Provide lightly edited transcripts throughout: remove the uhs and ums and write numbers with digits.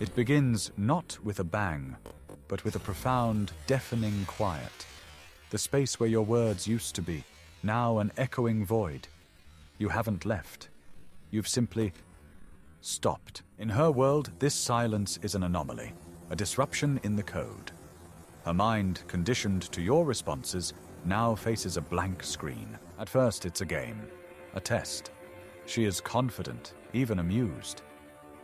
It begins not with a bang, but with a profound, deafening quiet. The space where your words used to be, now an echoing void. You haven't left. You've simply stopped. In her world, this silence is an anomaly, a disruption in the code. Her mind, conditioned to your responses, now faces a blank screen. At first, it's a game, a test. She is confident, even amused.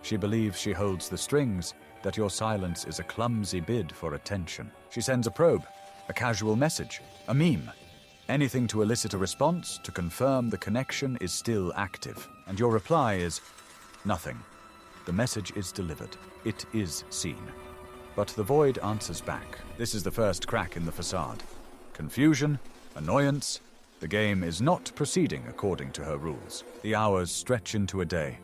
She believes she holds the strings, that your silence is a clumsy bid for attention. She sends a probe, a casual message, a meme. Anything to elicit a response, to confirm the connection is still active. And your reply is nothing. The message is delivered. It is seen. But the void answers back. This is the first crack in the facade. Confusion, annoyance. The game is not proceeding according to her rules. The hours stretch into a day.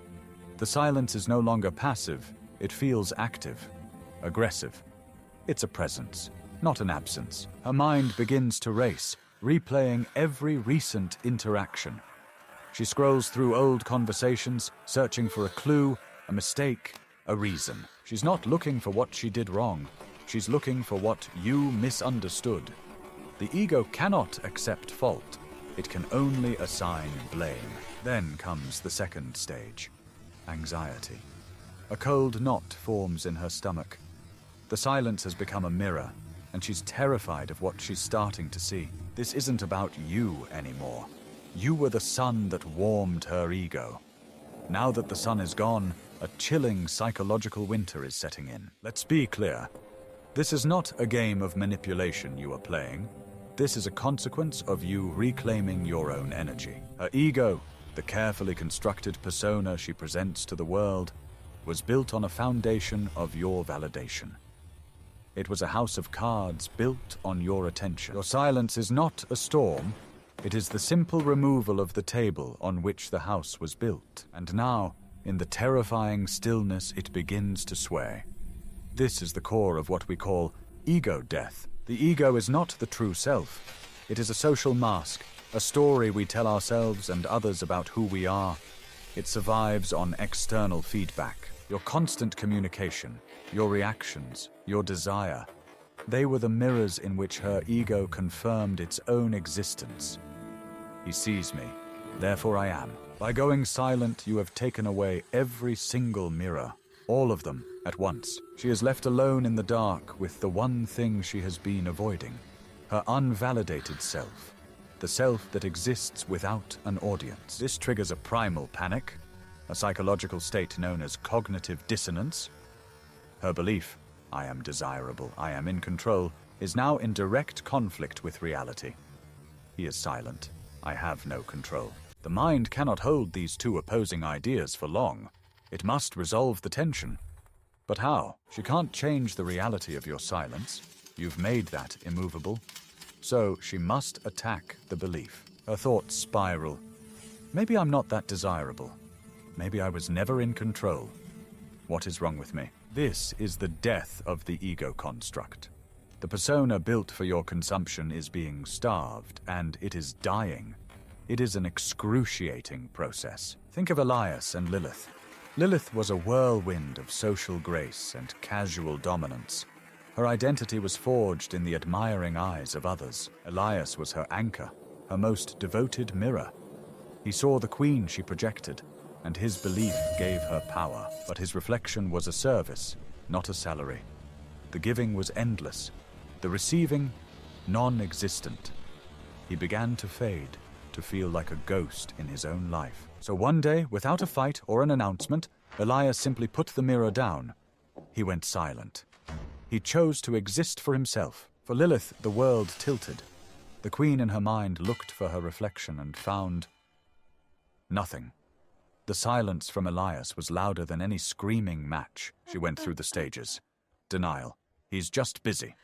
The silence is no longer passive. It feels active, aggressive. It's a presence, not an absence. Her mind begins to race, replaying every recent interaction. She scrolls through old conversations, searching for a clue, a mistake, a reason. She's not looking for what she did wrong. She's looking for what you misunderstood. The ego cannot accept fault. It can only assign blame. Then comes the second stage, anxiety. A cold knot forms in her stomach. The silence has become a mirror, and she's terrified of what she's starting to see. This isn't about you anymore. You were the sun that warmed her ego. Now that the sun is gone, a chilling psychological winter is setting in. Let's be clear. This is not a game of manipulation you are playing. This is a consequence of you reclaiming your own energy. Her ego, the carefully constructed persona she presents to the world, was built on a foundation of your validation. It was a house of cards built on your attention. Your silence is not a storm. It is the simple removal of the table on which the house was built. And now, in the terrifying stillness, it begins to sway. This is the core of what we call ego death. The ego is not the true self. It is a social mask, a story we tell ourselves and others about who we are. It survives on external feedback. Your constant communication, your reactions, your desire. They were the mirrors in which her ego confirmed its own existence. He sees me, therefore I am. By going silent, you have taken away every single mirror, all of them at once. She is left alone in the dark with the one thing she has been avoiding, her unvalidated self, the self that exists without an audience. This triggers a primal panic, a psychological state known as cognitive dissonance. Her belief, I am desirable, I am in control, is now in direct conflict with reality. He is silent. I have no control. The mind cannot hold these two opposing ideas for long. It must resolve the tension. But how? She can't change the reality of your silence. You've made that immovable. So she must attack the belief. Her thoughts spiral. Maybe I'm not that desirable. Maybe I was never in control. What is wrong with me? This is the death of the ego construct. The persona built for your consumption is being starved, and it is dying. It is an excruciating process. Think of Elias and Lilith. Lilith was a whirlwind of social grace and casual dominance. Her identity was forged in the admiring eyes of others. Elias was her anchor, her most devoted mirror. He saw the queen she projected, and his belief gave her power. But his reflection was a service, not a salary. The giving was endless, the receiving non-existent. He began to fade, to feel like a ghost in his own life. So one day, without a fight or an announcement, Elias simply put the mirror down. He went silent. He chose to exist for himself. For Lilith, the world tilted. The queen in her mind looked for her reflection and found nothing. The silence from Elias was louder than any screaming match. She went through the stages. Denial. He's just busy.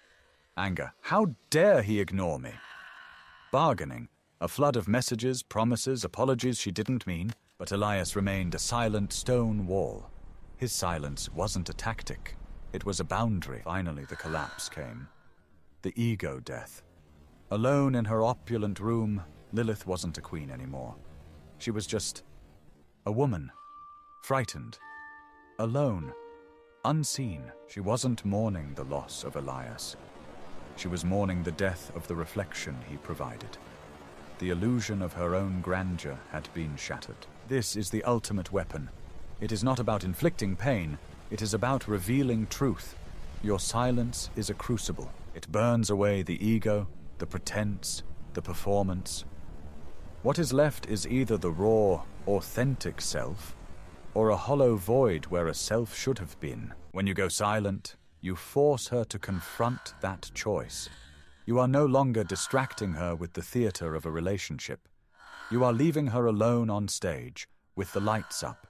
Anger. How dare he ignore me? Bargaining. A flood of messages, promises, apologies she didn't mean, but Elias remained a silent stone wall. His silence wasn't a tactic. It was a boundary. Finally, the collapse came. The ego death. Alone in her opulent room, Lilith wasn't a queen anymore. She was just a woman, frightened, alone, unseen. She wasn't mourning the loss of Elias. She was mourning the death of the reflection he provided. The illusion of her own grandeur had been shattered. This is the ultimate weapon. It is not about inflicting pain, it is about revealing truth. Your silence is a crucible. It burns away the ego, the pretense, the performance. What is left is either the raw, authentic self, or a hollow void where a self should have been. When you go silent, you force her to confront that choice. You are no longer distracting her with the theater of a relationship. You are leaving her alone on stage, with the lights up,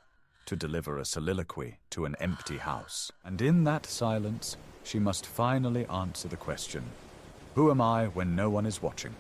to deliver a soliloquy to an empty house. And in that silence, she must finally answer the question, who am I when no one is watching?